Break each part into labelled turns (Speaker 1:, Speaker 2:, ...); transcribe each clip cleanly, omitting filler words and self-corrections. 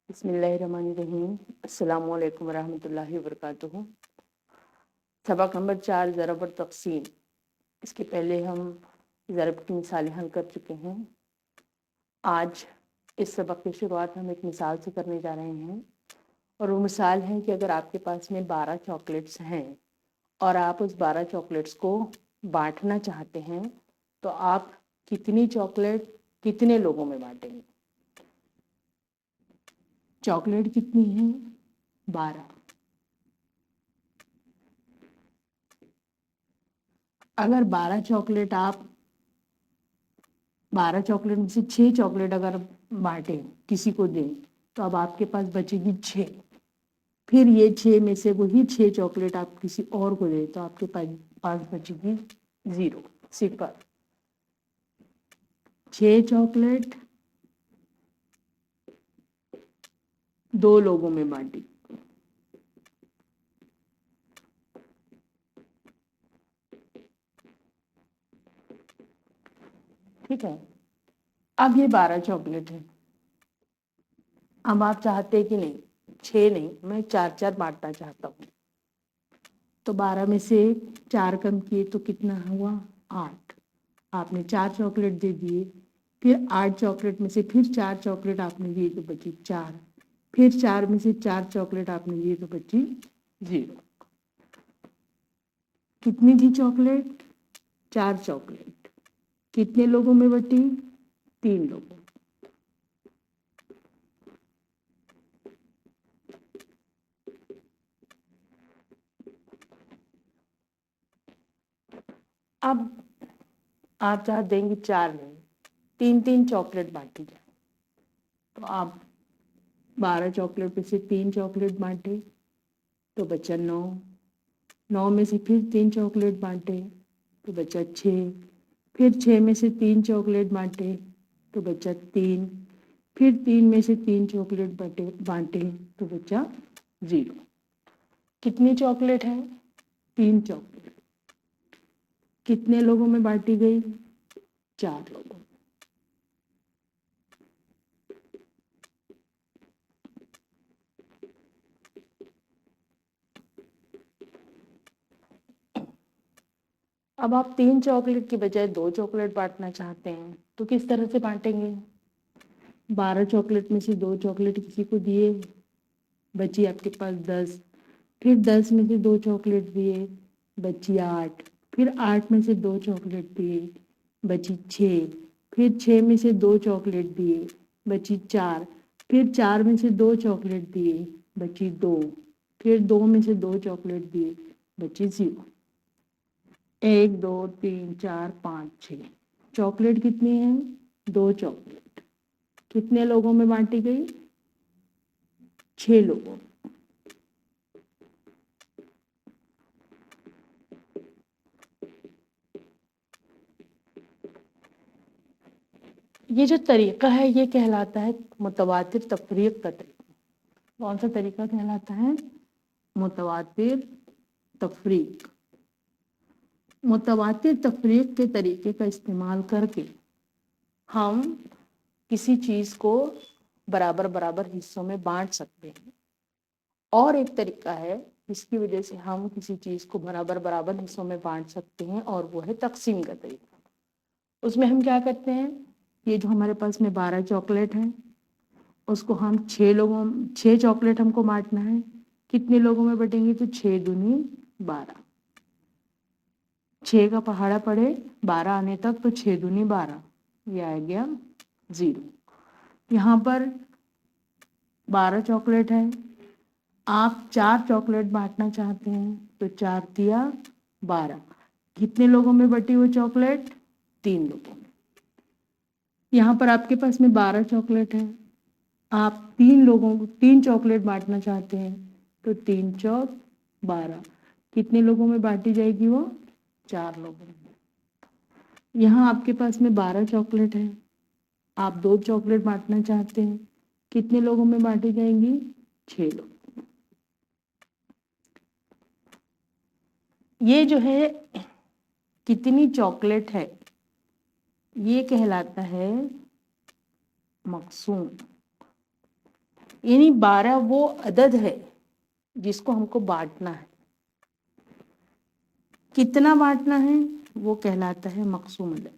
Speaker 1: बिस्मिल्लाहिर्रहमानिर्रहीम। अस्सलामु अलैकुम वरहमतुल्लाहि वबरकातुहू। सबक नंबर 4 ज़रब और तक़सीम। इसके पहले हम ज़रब की मिसालें हल कर चुके हैं। आज इस सबक की शुरुआत हम एक मिसाल से करने जा रहे हैं और वो मिसाल है कि अगर आपके पास में 12 चॉकलेट्स हैं और आप उस 12 चॉकलेट्स को बांटना चाहते हैं तो आप कितनी चॉकलेट कितने लोगों में बांटेंगे। चॉकलेट कितनी है? 12। अगर 12 चॉकलेट में से 6 चॉकलेट अगर बांटें, किसी को दें, तो अब आपके पास बचेगी 6। फिर ये 6 में से वही 6 चॉकलेट आप किसी और को दें तो आपके पास बचेगी 0, 0। 6 चॉकलेट 2 लोगों में बांटी। ठीक है। अब ये 12 चॉकलेट है। अब आप चाहते कि नहीं 6 नहीं, मैं 4-4 बांटना चाहता हूँ। तो 12 में से 4 कम किए तो कितना हुआ? 8। आपने 4 चॉकलेट दे दिए। फिर 8 चॉकलेट में से फिर 4 चॉकलेट आपने दिए तो बची 4। फिर 4 में से 4 चॉकलेट आपने दिए तो बची 0। कितनी थी चॉकलेट? 4 चॉकलेट। कितने लोगों में बटी? 3 लोगों। अब आप चाह देंगे 4 नहीं, 3-3 चॉकलेट बांटी जाए। तो आप 12 चॉकलेट में से 3 चॉकलेट बांटे तो बचा 9। 9 में से फिर 3 चॉकलेट बांटे तो बचा 6। फिर 6 में से 3 चॉकलेट बांटे तो बचा 3। फिर 3 में से 3 चॉकलेट बांटे तो बचा 0। कितनी चॉकलेट है? 3 चॉकलेट। कितने लोगों में बांटी गई? 4 लोगों। अब आप 3 चॉकलेट की बजाय 2 चॉकलेट बांटना चाहते हैं तो किस तरह से बांटेंगे? 12 चॉकलेट में से 2 चॉकलेट किसी को दिए, बची आपके पास 10। फिर 10 में से 2 चॉकलेट दिए, बची 8। फिर 8 में से 2 चॉकलेट दिए, बची 6। फिर 6 में से 2 चॉकलेट दिए, बची 4। फिर 4 में से 2 चॉकलेट दिए, बची 2। फिर 2 में से 2 चॉकलेट दिए, बची 0। 1 2 3 4 5 6 चॉकलेट कितनी है? 2 चॉकलेट। कितने लोगों में बांटी गई? 6 लोगों। ये जो तरीका है ये कहलाता है मुतवातिर तफरीक का तरीका। कौन सा तरीका कहलाता है? मुतवातिर तफरीक। मुतवातिर तफरीक के तरीके का इस्तेमाल करके हम किसी चीज़ को बराबर बराबर हिस्सों में बांट सकते हैं। और एक तरीका है जिसकी वजह से हम किसी चीज़ को बराबर बराबर हिस्सों में बांट सकते हैं और वो है तकसीम का तरीका। उसमें हम क्या करते हैं, ये जो हमारे पास में 12 चॉकलेट हैं उसको हम 6 चॉकलेट हमको बांटना है। कितने लोगों में बटेंगे? तो 6 दूनी 12। 6 का पहाड़ा पड़े 12 आने तक तो 6 दूनी 12, ये आ गया 0। यहाँ पर 12 चॉकलेट है, आप 4 चॉकलेट बांटना चाहते हैं तो 4 दिया 12। कितने लोगों में बटी वो चॉकलेट? 3 लोगों में। यहाँ पर आपके पास में 12 चॉकलेट है, आप 3 लोगों को 3 चॉकलेट बांटना चाहते हैं तो 3 चौक 12। कितने लोगों में बांटी जाएगी वो? 4 लोगों में। यहाँ आपके पास में 12 चॉकलेट है, आप 2 चॉकलेट बांटना चाहते हैं, कितने लोगों में बांटी जाएंगी? 6 लोग। ये जो है कितनी चॉकलेट है ये कहलाता है मकसूम। यानी 12 वो अदद है जिसको हमको बांटना है। कितना बांटना है वो कहलाता है मक़सूम अदद।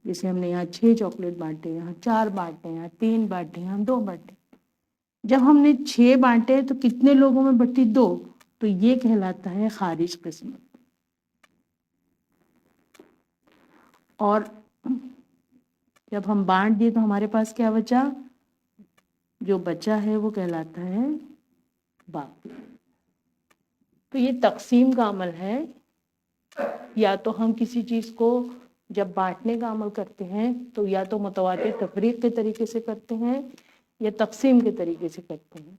Speaker 1: जैसे हमने यहाँ 6 चॉकलेट बांटे, यहाँ 4 बांटे, यहाँ 3 बांटे, यहाँ 2 बांटे। जब हमने 6 बांटे तो कितने लोगों में बटी? 2। तो ये कहलाता है खारिज किस्मत। और जब हम बांट दिए तो हमारे पास क्या बचा? जो बचा है वो कहलाता है बाकी। तो ये तकसीम का अमल है। या तो हम किसी चीज़ को जब बांटने का अमल करते हैं तो या तो मुतवातिर तफरीक के तरीके से करते हैं या तकसीम के तरीके से करते हैं।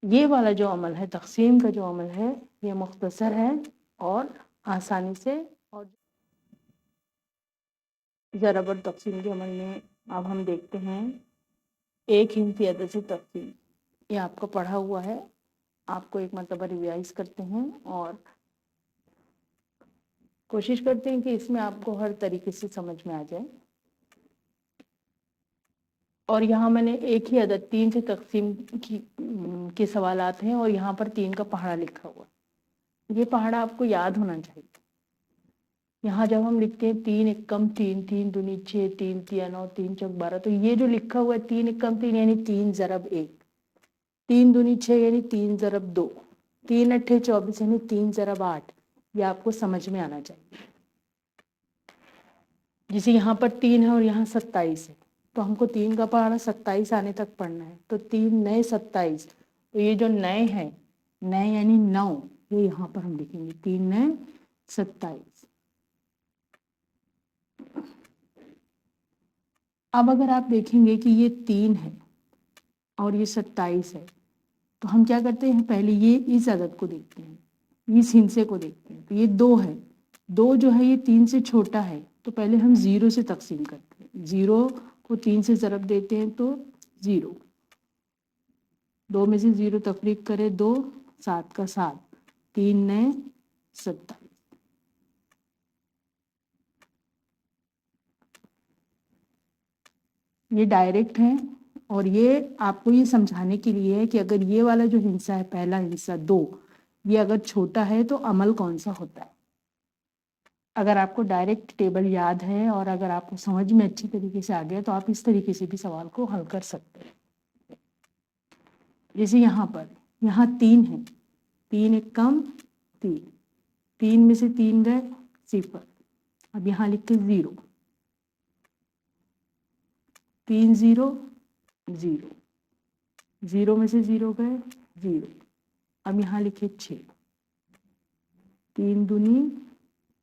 Speaker 1: ये वाला जो अमल है, तकसीम का जो अमल है, ये मुख्तसर है और आसानी से। और ज़रब और तकसीम के अमल में अब हम देखते हैं एक हिंसी अदद से तकसीम। ये आपको पढ़ा हुआ है, आपको एक मरतबा रिवाइज करते हैं और कोशिश करते हैं कि इसमें आपको हर तरीके से समझ में आ जाए। और यहाँ मैंने एक ही अदद 3 से तकसीम के सवालात हैं और यहाँ पर 3 का पहाड़ा लिखा हुआ है। ये पहाड़ा आपको याद होना चाहिए। यहाँ जब हम लिखते हैं 3 एकम 3, 3 दूनी 6, 3 तिया 9, 3 चौक 12, तो ये जो लिखा हुआ है 3 एकम 3 यानी 3 ज़रब 1, 3 दूनी 6 यानी 3 ज़रब 2, 3 अट्ठे 24 यानी 3 ज़रब 8। ये आपको समझ में आना चाहिए। जैसे यहाँ पर 3 है और यहाँ 27 है, तो हमको 3 का पहाड़ा 27 आने तक पढ़ना है। तो 3 नए 27, तो ये जो नए हैं, नए यानी 9, ये यहाँ पर हम लिखेंगे 3 नए 27। अब अगर आप देखेंगे कि ये 3 है और ये 27 है, तो हम क्या करते हैं? पहले ये इस अदद को देखते हैं, इस हिंसे को देखते हैं। तो ये 2 है, 2 जो है ये 3 से छोटा है, तो पहले हम 0 से तकसीम करते हैं। 0 को 3 से ज़रब देते हैं तो 0, 2 में से 0 तफरीक करें 2, 7 का 7, 3 नए 27। ये डायरेक्ट है और ये आपको ये समझाने के लिए है कि अगर ये वाला जो हिस्सा है, पहला हिस्सा 2, ये अगर छोटा है तो अमल कौन सा होता है। अगर आपको डायरेक्ट टेबल याद है और अगर आपको समझ में अच्छी तरीके से आ गया तो आप इस तरीके से भी सवाल को हल कर सकते हैं। जैसे यहाँ पर, यहाँ 3 है, 3 एकम 3, 3 में से 3 गए 0। अब यहाँ लिख के 0, 3 0 0, 0 में से 0 गए 0। अब यहाँ लिखे 6, 3 दूनी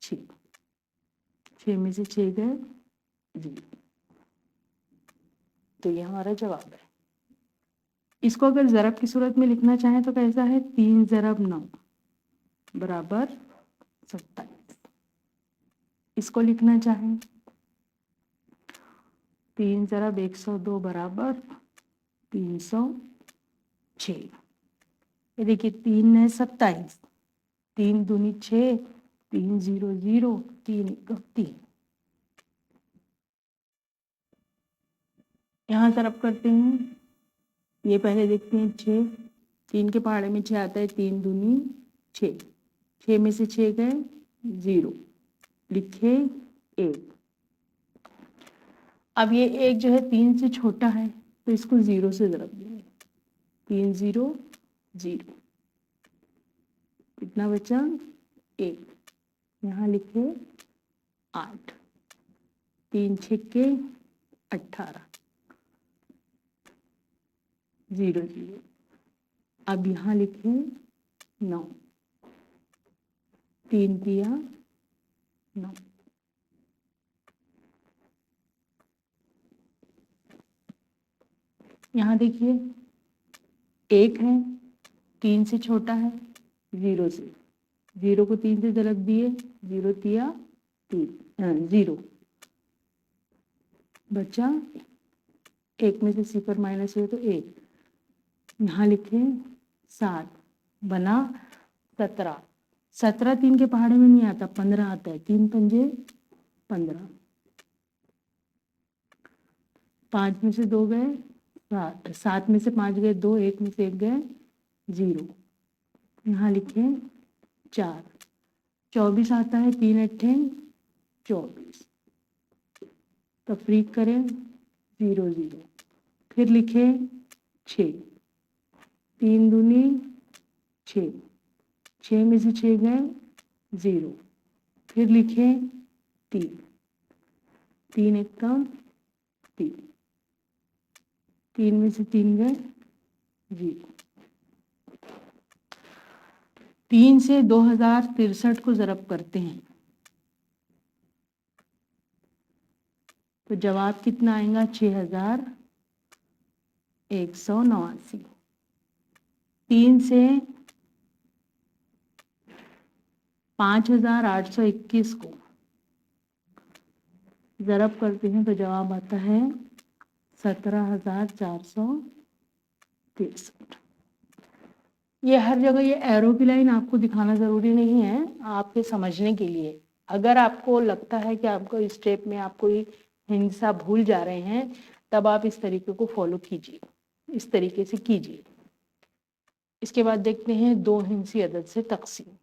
Speaker 1: 6, 6 में से 6 गए 0। तो ये हमारा जवाब है। इसको अगर ज़रब की सूरत में लिखना चाहें तो कैसा है? 3 ज़रब 9 बराबर 27। इसको लिखना चाहें 3 ज़रब 102 बराबर 306। ये देखिए 3 है 27, 3 दूनी 6, 3 0 0, 3 3। यहाँ ज़रब करते हैं। ये पहले देखते हैं 6, 3 के पहाड़े में 6 आता है, 3 दूनी 6, 6 में से 6 गए 0, लिखे 1। अब ये 1 जो है 3 से छोटा है तो इसको 0 से ज़रब देंगे, 3 0 0, कितना बचा? 1। यहाँ लिखे 8, 3 छक्के 18, 0 0। अब यहाँ लिखे 9, 3 तिया 9। यहाँ देखिए 1 है, 3 से छोटा है, 0 से, 0 को 3 से ज़रब दिए, 0 तिया 3, 0 बचा। 1 में से 0 माइनस हुए तो 1। यहाँ लिखे 7, बना 17। 17 3 के पहाड़े में नहीं आता, 15 आता है, 3 पंजे 15। 5 में से 2 गए 7, 7 में से 5 गए 2, 1 में से 1 गए 0, यहाँ लिखे 4, 24 आता है, 3 अट्ठे 24, तफरीक करें 0 0, फिर लिखे 6, 3 दूनी 6, 6 में से 6 गए 0, फिर लिखे 3, 3 एक कम 3, 3 में से 3 गए 0। 3 से 2063 को ज़रब करते हैं तो जवाब कितना आएगा? 6189। 3 से 5821 को ज़रब करते हैं तो जवाब आता है 17463। ये हर जगह ये एरो की लाइन आपको दिखाना ज़रूरी नहीं है, आपके समझने के लिए। अगर आपको लगता है कि आपको इस स्टेप में आप कोई हिंसा भूल जा रहे हैं, तब आप इस तरीके को फॉलो कीजिए, इस तरीके से कीजिए। इसके बाद देखते हैं 2 हिंसी अदद से तकसीम।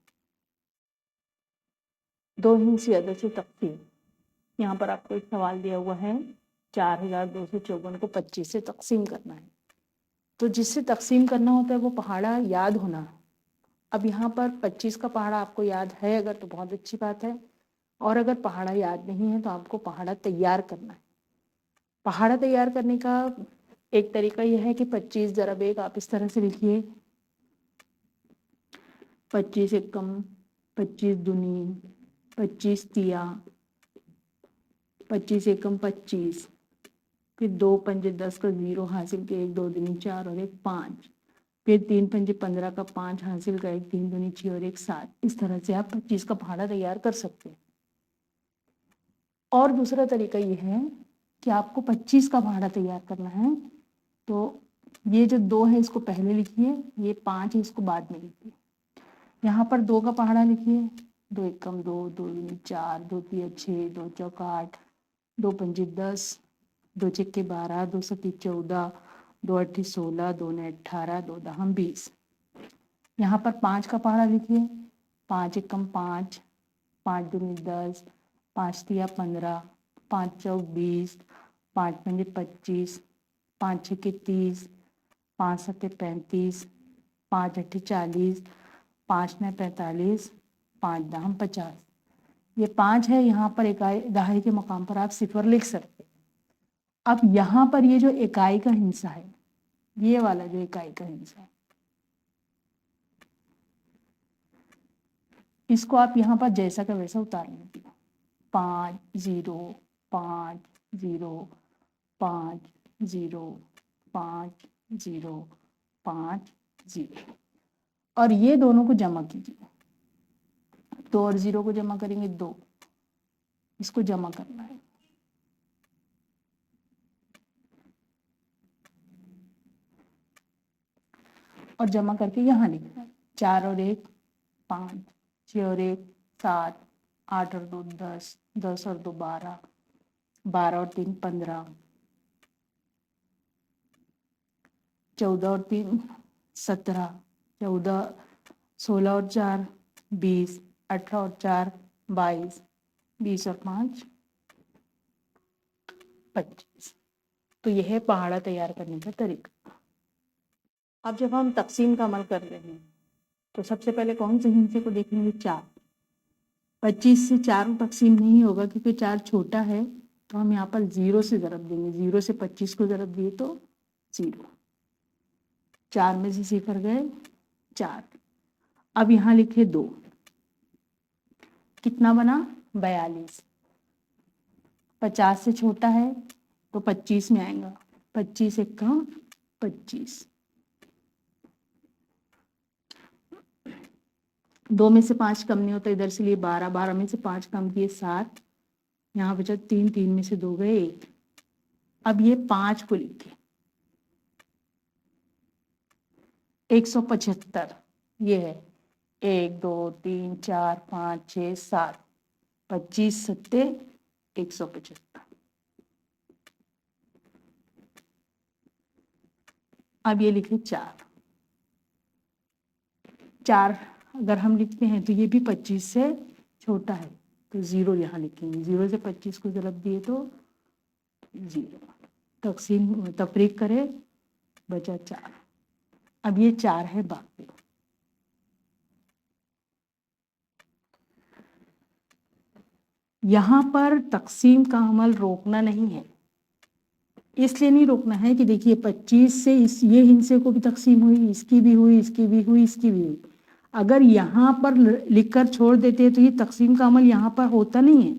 Speaker 1: 2 हिंसी अदद से तकसीम, यहाँ पर आपको एक सवाल दिया हुआ है, 4254 को 25 से तकसीम करना है। तो जिससे तकसीम करना होता है वो पहाड़ा याद होना। अब यहाँ पर 25 का पहाड़ा आपको याद है अगर तो बहुत अच्छी बात है, और अगर पहाड़ा याद नहीं है तो आपको पहाड़ा तैयार करना है। पहाड़ा तैयार करने का एक तरीका यह है कि 25 ज़रब 1 आप इस तरह से लिखिए, 25 एकम, 25 दूनी, 25 तिया, 25 एकम 25, फिर 2 पंजे 10 का 0 हासिल के 1 2 दूनी 4 और 1 5, फिर 3 पंजे 15 का 5 हासिल का 1 3 दूनी 6 और 1 7। इस तरह से आप 25 का पहाड़ा तैयार कर सकते हैं। और दूसरा तरीका ये है कि आपको 25 का पहाड़ा तैयार करना है तो ये जो 2 है इसको पहले लिखिए, ये 5 है इसको बाद में लिखिए। यहाँ पर 2 का पहाड़ा लिखिए, 2 एकम 2, 2 दूनी 4, 2 तिया 6, 2 चौक 8, 2 पंजे 10, 2 छक्के 12, 2 सत्ती 14, 2 अट्ठी 16, 2 ने 18, 2 दहम 20। यहाँ पर 5 का पहाड़ा लिखिए, 5 एकम 5, 5 दूनी 10, 5 तिया 15, 5 चौक 20, 5 पंजे 25, 5 छक्के 30, 5 सत्ते 35, 5 अट्ठे 40, 5 ने 45, 5 दहम 50। ये 5 है, यहाँ पर इकाई दहाई के मकाम पर आप सिफर लिख सकते हैं। अब यहाँ पर ये जो इकाई का हिस्सा है, ये वाला जो इकाई का हिस्सा है, इसको आप यहाँ पर जैसा का वैसा उतार लीजिए। 5 0 5 0 5 0 5 0 5 0, और ये दोनों को जमा कीजिए। 2 और 0 को जमा करेंगे 2, इसको जमा करना है। और जमा करके यहाँ लिखना है। 4 और 1 5, 6 और 1 7, 8 और 2 10, 10 और 2 12, 12 और 3 15, 14 और 3 17, 14 16 और 4 20, 18 और 4 22, 20 और 5 25। तो यह है पहाड़ा तैयार करने का तरीका। अब जब हम तकसीम का अमल कर रहे हैं तो सबसे पहले कौन से हिस्से को देखेंगे? 4। 25 से 4 तकसीम नहीं होगा क्योंकि 4 छोटा है, तो हम यहाँ पर 0 से ज़रब देंगे। 0 से 25 को ज़रब दिए तो 0। 4 में से सिफर गए 4। अब यहाँ लिखे 2, कितना बना? 42। 50 से छोटा है तो 25 में आएगा। 25 एकम 25। 2 में से 5 कम नहीं होता, इधर से लिए 12, 12 में से 5 कम किए 7, यहाँ बचा 3, 3 में से 2 गए 1। अब ये 5 को लिखे 175, ये है 1 2 3 4 5 6 7, 25 सत्ते 175। अब ये लिखे 4 4 अगर हम लिखते हैं तो ये भी 25 से छोटा है, तो 0 यहाँ लिखेंगे। 0 से 25 को ज़रब दिए तो 0, तकसीम तफरीक करे बचा 4। अब ये 4 है बाकी। यहाँ पर तकसीम का अमल रोकना नहीं है, इसलिए नहीं रोकना है कि देखिए 25 से ये हिस्से को भी तकसीम हुई, इसकी भी हुई, इसकी भी हुई, इसकी भी हुई। अगर यहाँ पर लिखकर छोड़ देते तो ये तकसीम का अमल यहाँ पर होता नहीं है।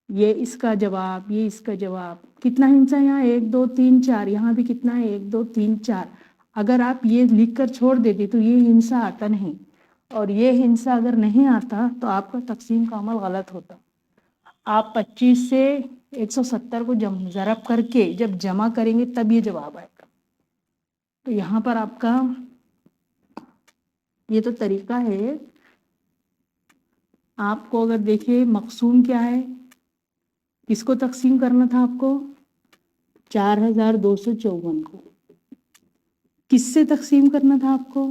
Speaker 1: ये इसका जवाब, ये इसका जवाब। कितना हिस्सा यहाँ 1 2 3 4, यहाँ भी कितना है 1 2 3 4। अगर आप ये लिखकर छोड़ देते तो ये हिस्सा आता नहीं, और ये हिस्सा अगर नहीं आता तो आपका तकसीम का अमल गलत होता। आप 25 से 170 को ज़रब करके जब जमा करेंगे तब ये जवाब आएगा। तो यहाँ पर आपका ये तो तरीका है। आपको अगर देखिए मकसूम क्या है, किसको तकसीम करना था आपको, 4254 को। किससे तकसीम करना था आपको,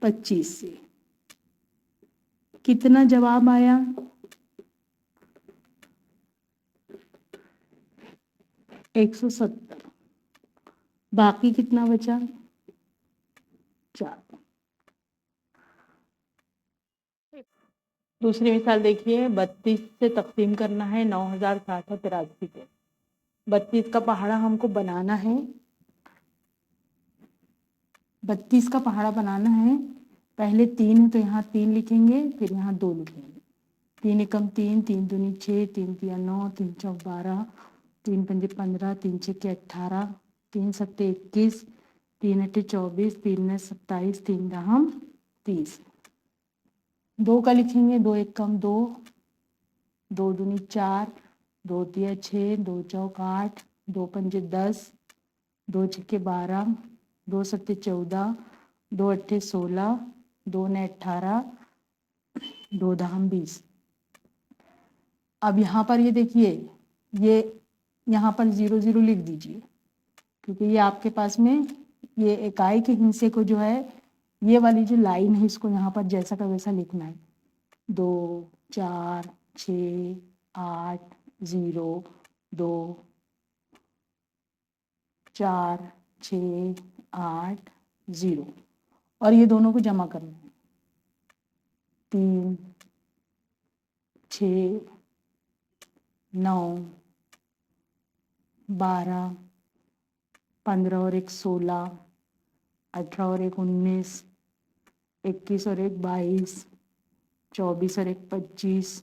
Speaker 1: 25 से। कितना जवाब आया, 170। बाकी कितना बचा, 4। दूसरी मिसाल देखिए, 32 से तकसीम करना है 9783 को। 32 का पहाड़ा हमको बनाना है, 32 का पहाड़ा बनाना है। पहले 3 है तो यहाँ 3 लिखेंगे, फिर यहाँ 2 लिखेंगे। 3 एकम 3, 3 दूनी 6, 3 तिया 9, 3 चौक 12, 3 पंजे 15, 3 छक्के 18, 3 सत्ते 21, 3 अट्ठे 24, 3 ने 27, 3 दहम 30। 2 का लिखेंगे, 2 एकम 2, 2 दूनी 4, 2 तिया 6, 2 चौक 8, 2 पंजे 10, 2 छक्के 12, 2 सत्ते 14, 2 अट्ठे 16, 2 ने 18, 2 दहम 20। अब यहाँ पर ये देखिए, ये यहाँ पर 0 0 लिख दीजिए, क्योंकि ये आपके पास में ये इकाई के हिस्से को जो है, ये वाली जो लाइन है इसको यहाँ पर जैसा का वैसा लिखना है। 2 4 6 8 0 2 4 6 8 0, और ये दोनों को जमा करना है। 3 6 9 12 15 और 1 16, 18 और 1 19, 21 और 1 22, 24 और 1 25,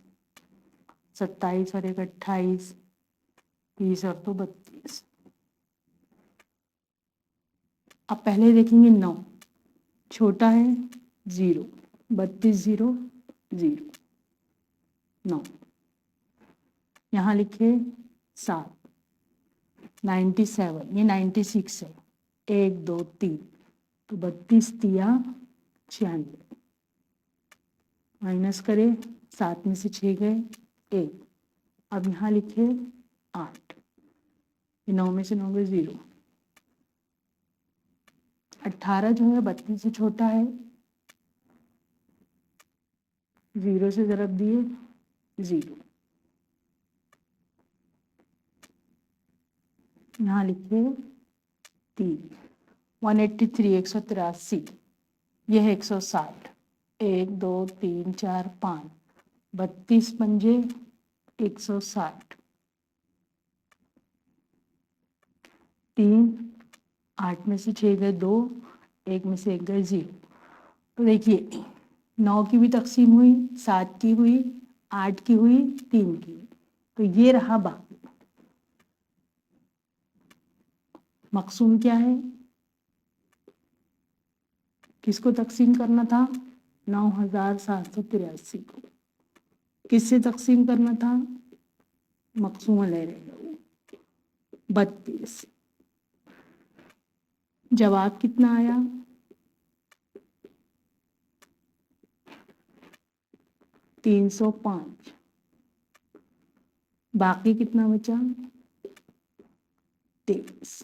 Speaker 1: 27 और 1 28, 30 और 2 32। अब पहले देखेंगे 9, छोटा है 0, 32 0 0 9। यहाँ लिखे 7, 97, ये 96 है, 1 2 3, तो 32 तिया 96। माइनस करें, 7 में से 6 गए 1। अब यहाँ लिखे 8, 9 में से 9 गए 0। 18 जो है 32 से छोटा है, 0 से ज़रब दिए 0। यहाँ लिखे 3, 183 183, यह है 160, 1 2 3 4 5, 32 पंजे 160, 3, 8 में से 6 गए 2, 1 में से 1 गए 0। तो देखिए 9 की भी तकसीम हुई, 7 की हुई, 8 की हुई, 3 की। तो ये रहा बाकी। मकसूम क्या है, किसको तकसीम करना था, 9783 को। किससे तकसीम करना था, मकसूम ले रहे 32। जवाब कितना आया, 305। बाकी कितना बचा, 23।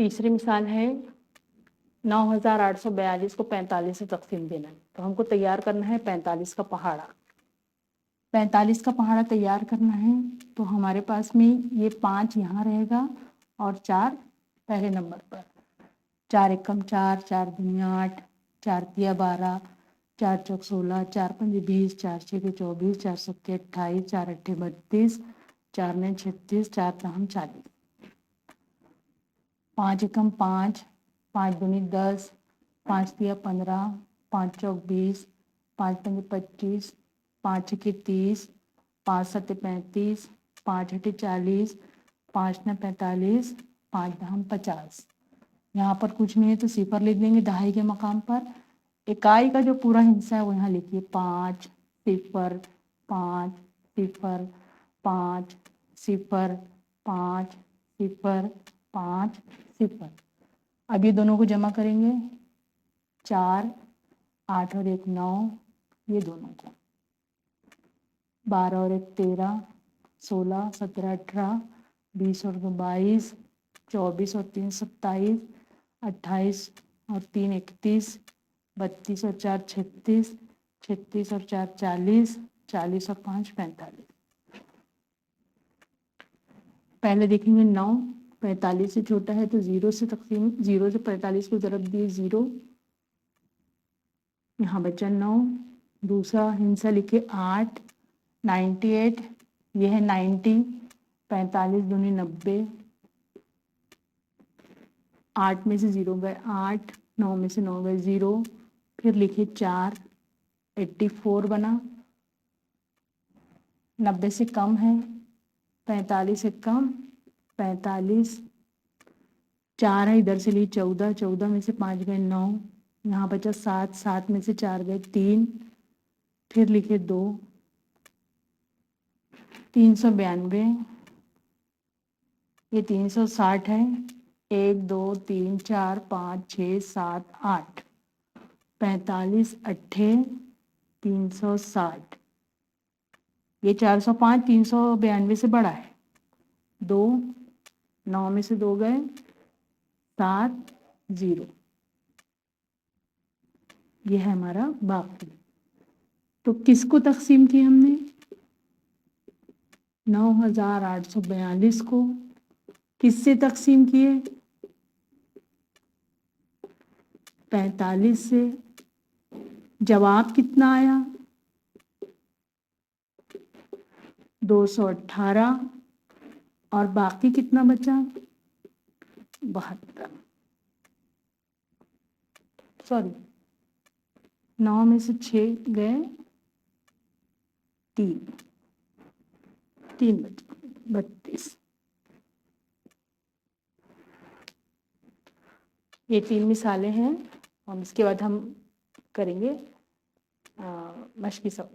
Speaker 1: तीसरी मिसाल है 9842 को 45 से तकसीम देना है, तो हमको तैयार करना है 45 का पहाड़ा। 45 का पहाड़ा तैयार करना है तो हमारे पास में ये 5 यहाँ रहेगा और 4 पहले नंबर पर। 4 एकम 4, 4 दूनी 8, 4 तिया 12, 4 चौक 16, 4 पंजे 20, 4 छः 24, 4 सत्ते 28, 4 अट्ठे 32, 4 नौ 36, 4 दाम 40। 5 एकम 5, 5 दूनी 10, 5 तिया 15, 5 चौक 20, 5 पंजे 25, 5 छक्के 30, 5 सत्ते 35, 5 अट्ठे 40, 5 नौ 45, 5 दाम 50। यहाँ पर कुछ नहीं है तो सिफर लिख देंगे दहाई के मकाम पर। इकाई का जो पूरा हिस्सा है वो यहाँ लिखिए 5 सिफर 5 सिफर 5 सिफर 5 सिफर 5 सिफर। अब ये दोनों को जमा करेंगे 4 8 और 1 9, ये दोनों को 12 और 1 13, 16 17 18, 20 और 2 22, 24 और 3 27, 28 और 3 31, 32 और 4 36, 36 और 4 40, 40 और 5 45। पहले देखेंगे 9 45 से छोटा है तो 0 से तकसीम, 0 से 45 को ज़रब दिए 0, यहाँ बचा 9। दूसरा हिस्सा लिखे 8 98, यह है 90, 45 दूनी 90, 8 में से 0 गए 8, 9 में से 9 गए 0, फिर लिखे 4 84 बना। 90 से कम है, 45 से कम 45, 4 है इधर से लिए 14, 14 में से 5 गए 9, यहाँ बचा 7, 7 में से 4 गए 3, फिर लिखे 2, 392, ये 360 है, 1 2 3 4 5 6 7 8, 45 अट्ठे 360, ये 405 392 से बड़ा है। 2 9 में से 2 गए 7 0, ये है हमारा बाकी। तो किसको तकसीम की हमने 9842 को किससे तकसीम किए 45 से। जवाब कितना आया 218 और बाकी कितना बचा 72। सॉरी 9 में से 6 गए 3 बचा 32। ये 3 मिसालें हैं और इसके बाद हम करेंगे मश्की सवाल।